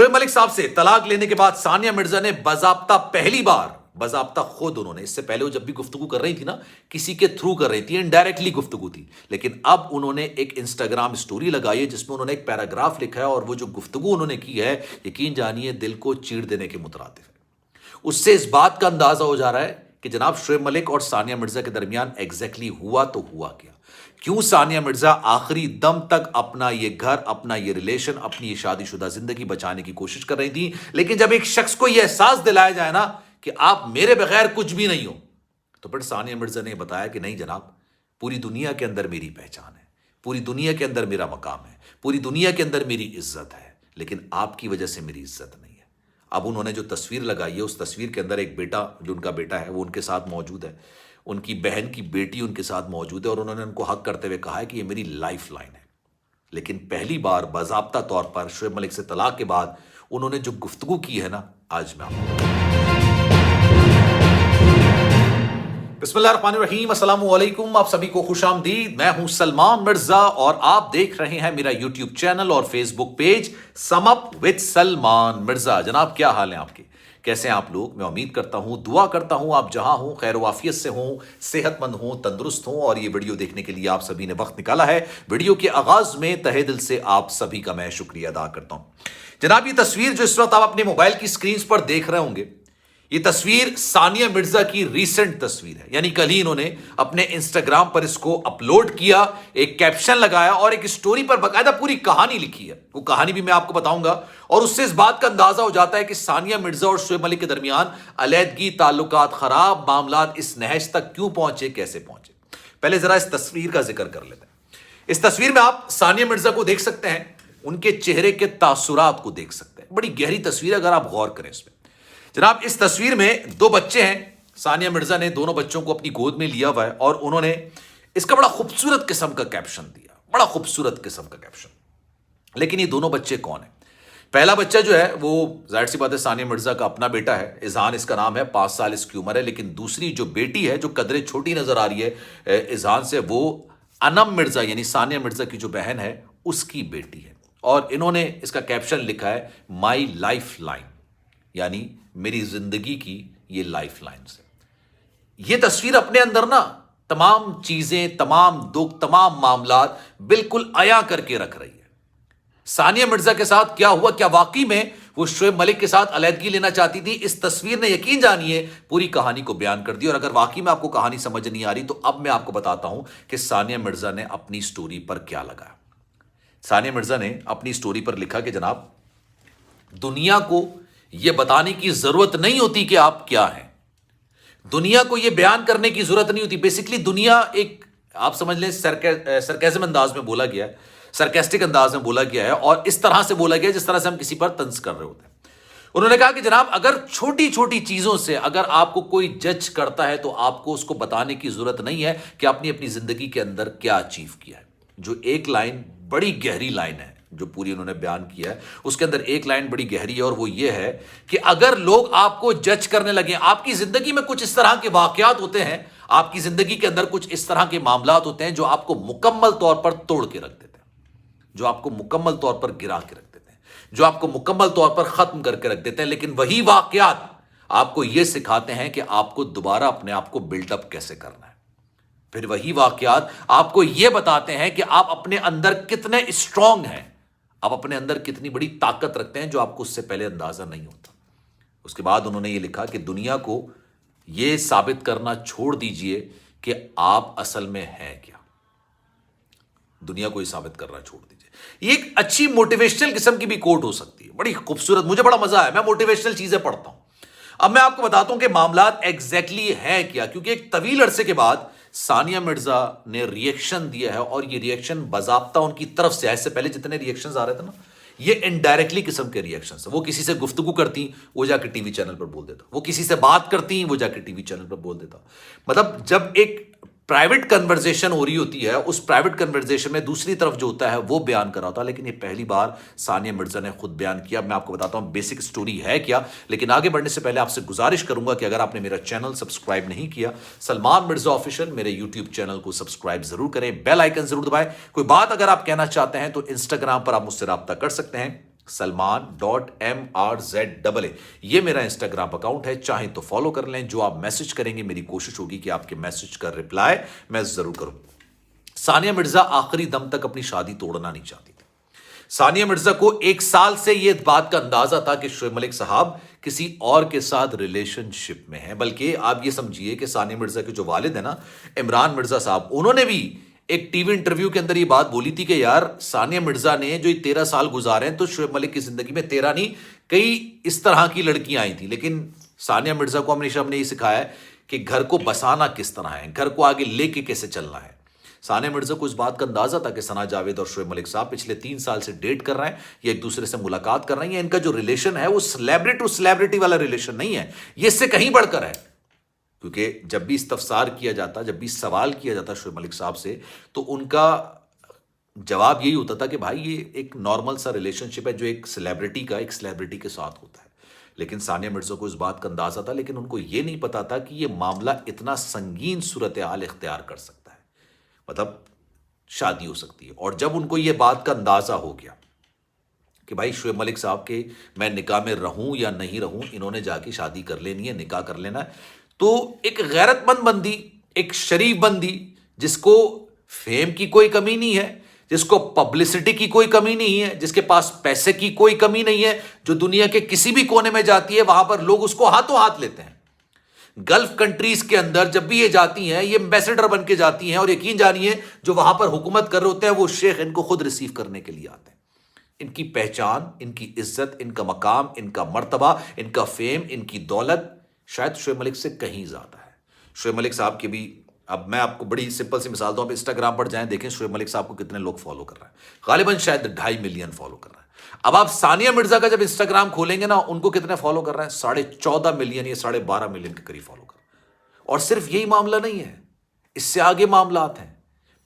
شعیب ملک صاحب سے طلاق لینے کے بعد ثانیہ مرزا نے باضابطہ پہلی بار خود انہوں نے، اس سے پہلے وہ جب بھی گفتگو کر رہی تھی نا کسی کے تھرو کر رہی تھی، انڈائریکٹلی گفتگو تھی، لیکن اب انہوں نے ایک انسٹاگرام سٹوری لگائی ہے جس میں انہوں نے ایک پیراگراف لکھا ہے اور وہ جو گفتگو انہوں نے کی ہے یقین جانیے دل کو چیر دینے کے مترادف ہے۔ اس سے اس بات کا اندازہ ہو جا رہا ہے کہ جناب شعیب ملک اور ثانیہ مرزا کے درمیان ایگزیکٹلی ہوا تو ہوا کیا، کیوں ثانیہ مرزا آخری دم تک اپنا یہ گھر، اپنا یہ ریلیشن، اپنی یہ شادی شدہ زندگی بچانے کی کوشش کر رہی تھی، لیکن جب ایک شخص کو یہ احساس دلایا جائے نا کہ آپ میرے بغیر کچھ بھی نہیں ہو، تو پھر ثانیہ مرزا نے بتایا کہ نہیں جناب، پوری دنیا کے اندر میری پہچان ہے، پوری دنیا کے اندر میرا مقام ہے، پوری دنیا کے اندر میری عزت ہے، لیکن آپ کی وجہ سے میری عزت نہیں ہے۔ اب انہوں نے جو تصویر لگائی ہے اس تصویر کے اندر ایک بیٹا، جو ان کا بیٹا ہے وہ ان کے ساتھ موجود ہے، ان کی بہن کی بیٹی ان کے ساتھ موجود ہے، اور انہوں نے ان کو حق کرتے ہوئے کہا ہے کہ یہ میری لائف لائن ہے۔ لیکن پہلی بار باضابطہ طور پر شعیب ملک سے طلاق کے بعد انہوں نے جو گفتگو کی ہے نا، آج میں آپ کو بسم اللہ الرحمن الرحیم، السلام علیکم، آپ سبھی کو خوش آمدید۔ میں ہوں سلمان مرزا اور آپ دیکھ رہے ہیں میرا یوٹیوب چینل اور Facebook page sum up with Salman Mirza. جناب کیا حال ہیں آپ کے، کیسے ہیں آپ لوگ؟ میں امید کرتا ہوں، دعا کرتا ہوں آپ جہاں ہوں خیر و عافیت سے ہوں، صحت مند ہوں، تندرست ہوں، اور یہ ویڈیو دیکھنے کے لیے آپ سبھی نے وقت نکالا ہے۔ ویڈیو کے آغاز میں تہہ دل سے آپ سبھی کا میں شکریہ ادا کرتا ہوں۔ جناب یہ تصویر جو اس وقت آپ اپنے موبائل کی سکرینز پر دیکھ رہے ہوں گے، یہ تصویر ثانیہ مرزا کی ریسنٹ تصویر ہے، یعنی کل ہی انہوں نے اپنے انسٹاگرام پر اس کو اپلوڈ کیا، ایک کیپشن لگایا اور ایک سٹوری پر باقاعدہ پوری کہانی لکھی ہے۔ وہ کہانی بھی میں آپ کو بتاؤں گا، اور اس سے اس بات کا اندازہ ہو جاتا ہے کہ ثانیہ مرزا اور شعیب ملک کے درمیان علیحدگی، تعلقات خراب، معاملات اس نہج تک کیوں پہنچے، کیسے پہنچے۔ پہلے ذرا اس تصویر کا ذکر کر لیتے ہیں۔ اس تصویر میں آپ ثانیہ مرزا کو دیکھ سکتے ہیں، ان کے چہرے کے تاثرات کو دیکھ سکتے ہیں۔ بڑی گہری تصویر ہے اگر آپ غور کریں اس میں۔ جناب اس تصویر میں دو بچے ہیں، ثانیہ مرزا نے دونوں بچوں کو اپنی گود میں لیا ہوا ہے، اور انہوں نے اس کا بڑا خوبصورت قسم کا کیپشن دیا، بڑا خوبصورت قسم کا کیپشن۔ لیکن یہ دونوں بچے کون ہیں؟ پہلا بچہ جو ہے وہ ظاہر سی بات ہے ثانیہ مرزا کا اپنا بیٹا ہے، اذہان اس کا نام ہے، 5 سال اس کی عمر ہے، لیکن دوسری جو بیٹی ہے جو قدرے چھوٹی نظر آ رہی ہے اذہان سے، وہ انم مرزا یعنی ثانیہ مرزا کی جو بہن ہے اس کی بیٹی ہے، اور انہوں نے اس کا کیپشن لکھا ہے مائی لائف لائن، یعنی میری زندگی کی یہ لائف لائنز ہے۔ یہ تصویر اپنے اندر نا تمام چیزیں، تمام دکھ، تمام معاملات بالکل عیاں کر کے رکھ رہی ہے۔ ثانیہ مرزا کے ساتھ کیا ہوا، کیا واقعی میں وہ شعیب ملک کے ساتھ علیحدگی لینا چاہتی تھی؟ اس تصویر نے یقین جانیے پوری کہانی کو بیان کر دی، اور اگر واقعی میں آپ کو کہانی سمجھ نہیں آ رہی تو اب میں آپ کو بتاتا ہوں کہ ثانیہ مرزا نے اپنی سٹوری پر کیا لگایا۔ ثانیہ مرزا نے اپنی سٹوری پر لکھا کہ جناب دنیا کو یہ بتانے کی ضرورت نہیں ہوتی کہ آپ کیا ہیں، دنیا کو یہ بیان کرنے کی ضرورت نہیں ہوتی۔ بیسیکلی دنیا ایک آپ سمجھ لیں سرکیزم انداز میں بولا گیا ہے، سرکیسٹک انداز میں بولا گیا ہے، اور اس طرح سے بولا گیا ہے جس طرح سے ہم کسی پر طنز کر رہے ہوتے ہیں۔ انہوں نے کہا کہ جناب اگر چھوٹی چھوٹی چیزوں سے اگر آپ کو کوئی جج کرتا ہے تو آپ کو اس کو بتانے کی ضرورت نہیں ہے کہ آپ نے اپنی زندگی کے اندر کیا اچیو کیا ہے۔ جو ایک لائن بڑی گہری لائن ہے جو پوری انہوں نے بیان کیا ہے، اس کے اندر ایک لائن بڑی گہری ہے، اور وہ یہ ہے کہ اگر لوگ آپ کو جج کرنے لگے، آپ کی زندگی میں کچھ اس طرح کے واقعات ہوتے ہیں، آپ کی زندگی کے اندر کچھ اس طرح کے معاملات ہوتے ہیں جو آپ کو مکمل طور پر توڑ کے رکھ دیتے ہیں، جو آپ کو مکمل طور پر گرا کے رکھ دیتے ہیں، جو آپ کو مکمل طور پر ختم کر کے رکھ دیتے ہیں، لیکن وہی واقعات آپ کو یہ سکھاتے ہیں کہ آپ کو دوبارہ اپنے آپ کو بلڈ اپ کیسے کرنا ہے۔ پھر وہی واقعات آپ کو یہ بتاتے ہیں کہ آپ اپنے اندر کتنے اسٹرانگ ہیں، آپ اپنے اندر کتنی بڑی طاقت رکھتے ہیں جو آپ کو اس سے پہلے اندازہ نہیں ہوتا۔ اس کے بعد انہوں نے یہ لکھا کہ دنیا کو یہ ثابت کرنا چھوڑ دیجئے کہ آپ اصل میں ہیں کیا، دنیا کو یہ ثابت کرنا چھوڑ دیجئے۔ یہ ایک اچھی موٹیویشنل قسم کی بھی کوٹ ہو سکتی ہے، بڑی خوبصورت، مجھے بڑا مزہ آیا، میں موٹیویشنل چیزیں پڑھتا ہوں۔ اب میں آپ کو بتاتا ہوں کہ معاملات ایگزیکٹلی ہیں کیا، کیونکہ ایک طویل عرصے کے بعد ثانیہ مرزا نے ریئیکشن دیا ہے، اور یہ ریئیکشن باضابطہ ان کی طرف سے، اس سے پہلے جتنے ریئیکشنز آ رہے تھے نا، یہ انڈائریکٹلی قسم کے ریئیکشنز ہیں۔ وہ کسی سے گفتگو کرتی وہ جا کے ٹی وی چینل پر بول دیتا، وہ کسی سے بات کرتی وہ جا کے ٹی وی چینل پر بول دیتا۔ مطلب جب ایک پرائیویٹ کنورزیشن ہو رہی ہوتی ہے، اس پرائیویٹ کنورزیشن میں دوسری طرف جو ہوتا ہے وہ بیان کر رہا ہوتا ہے، لیکن یہ پہلی بار ثانیہ مرزا نے خود بیان کیا۔ میں آپ کو بتاتا ہوں بیسک سٹوری ہے کیا، لیکن آگے بڑھنے سے پہلے آپ سے گزارش کروں گا کہ اگر آپ نے میرا چینل سبسکرائب نہیں کیا، سلمان مرزا آفیشل، میرے یوٹیوب چینل کو سبسکرائب ضرور کریں، بیل آئیکن ضرور دبائیں۔ کوئی بات اگر آپ کہنا چاہتے ہیں تو انسٹاگرام پر آپ مجھ سے رابطہ کر سکتے ہیں، salman.mrza یہ میرا انسٹاگرام اکاؤنٹ ہے. چاہیں تو فالو کر لیں. جو آپ میسج کریں گے میری کوشش ہوگی کہ آپ کے میسج کا رپلائی میں ضرور کروں. ثانیہ مرزا آخری دم تک اپنی شادی توڑنا نہیں چاہتی تھی. ثانیہ مرزا کو 1 سال سے یہ بات کا اندازہ تھا کہ شعیب ملک صاحب کسی اور کے ساتھ ریلیشن شپ میں ہیں. بلکہ آپ یہ سمجھیے کہ ثانیہ مرزا کے جو والد ہیں نا عمران مرزا صاحب, انہوں نے بھی ایک ٹی وی انٹرویو کے اندر یہ بات بولی تھی کہ یار ثانیہ مرزا نے جو 13 سال گزارے ہیں تو شعیب ملک کی زندگی میں 13 نہیں کئی اس طرح کی لڑکیاں آئی تھیں. لیکن ثانیہ مرزا کو ہمیشہ ہم نے یہ سکھایا ہے کہ گھر کو بسانا کس طرح ہے, گھر کو آگے لے کے کیسے چلنا ہے. ثانیہ مرزا کو اس بات کا اندازہ تھا کہ ثنا جاوید اور شعیب ملک صاحب پچھلے 3 سال سے ڈیٹ کر رہے ہیں یا ایک دوسرے سے ملاقات کر رہے ہیں. ان کا جو ریلیشن ہے وہ سیلیبریٹی والا ریلیشن نہیں ہے, یہ اس سے کہیں بڑھ کر ہے. کیونکہ جب بھی استفسار کیا جاتا, جب بھی سوال کیا جاتا شعیب ملک صاحب سے, تو ان کا جواب یہی ہوتا تھا کہ بھائی یہ ایک نارمل سا ریلیشن شپ ہے جو ایک سیلیبریٹی کے ساتھ ہوتا ہے. لیکن ثانیہ مرزا کو اس بات کا اندازہ تھا, لیکن ان کو یہ نہیں پتا تھا کہ یہ معاملہ اتنا سنگین صورتحال اختیار کر سکتا ہے, مطلب شادی ہو سکتی ہے. اور جب ان کو یہ بات کا اندازہ ہو گیا کہ بھائی شعیب ملک صاحب کے میں نکاح میں رہوں یا نہیں رہوں, انہوں نے جا کے شادی کر لینی ہے, نکاح کر لینا ہے, تو ایک غیرت مند بندی, ایک شریف بندی جس کو فیم کی کوئی کمی نہیں ہے, جس کو پبلسٹی کی کوئی کمی نہیں ہے, جس کے پاس پیسے کی کوئی کمی نہیں ہے, جو دنیا کے کسی بھی کونے میں جاتی ہے وہاں پر لوگ اس کو ہاتھوں ہاتھ لیتے ہیں. گلف کنٹریز کے اندر جب بھی یہ جاتی ہیں یہ ایمبیسڈر بن کے جاتی ہیں, اور یقین جانیے جو وہاں پر حکومت کر رہے ہوتے ہیں وہ شیخ ان کو خود ریسیو کرنے کے لیے آتے ہیں. ان کی پہچان, ان کی عزت, ان کا مقام, ان کا مرتبہ, ان کا فیم, ان کی دولت شاید شعیب ملک سے کہیں زیادہ ہے. شعیب ملک صاحب کے بھی, اب میں آپ کو بڑی سمپل سی مثال دوں, آپ انسٹاگرام پر جائیں دیکھیں شعیب ملک صاحب کو کتنے لوگ فالو کر رہے ہیں, غالباً شاید 2.5 ملین فالو کر رہے ہیں. اب آپ ثانیہ مرزا کا جب انسٹاگرام کھولیں گے نا, ان کو کتنے فالو کر رہے ہیں, 14.5 ملین یا 12.5 ملین کے قریب فالو کر رہے ہیں. اور صرف یہی معاملہ نہیں ہے, اس سے آگے معاملات ہیں.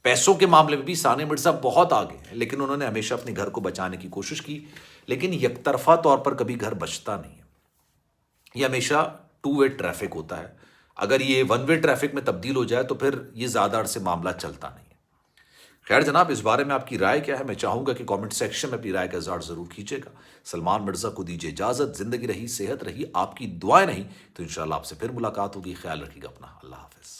پیسوں کے معاملے میں بھی ثانیہ مرزا بہت آگے ہیں, لیکن انہوں نے ہمیشہ اپنے گھر کو بچانے کی کوشش کی, لیکن یک طرفہ طور پر کبھی گھر بچتا نہیں ہے. یہ ہمیشہ 2 وے ٹریفک ہوتا ہے. اگر یہ 1 وے ٹریفک میں تبدیل ہو جائے تو پھر یہ زیادہ عرصے معاملہ چلتا نہیں ہے. خیر جناب, اس بارے میں آپ کی رائے کیا ہے؟ میں چاہوں گا کہ کامنٹ سیکشن میں اپنی رائے کا اظہار ضرور کیجیے گا. سلمان مرزا کو دیجیے اجازت. زندگی رہی, صحت رہی, آپ کی دعائیں نہیں تو انشاءاللہ آپ سے پھر ملاقات ہوگی. خیال رکھیے گا اپنا. اللہ حافظ.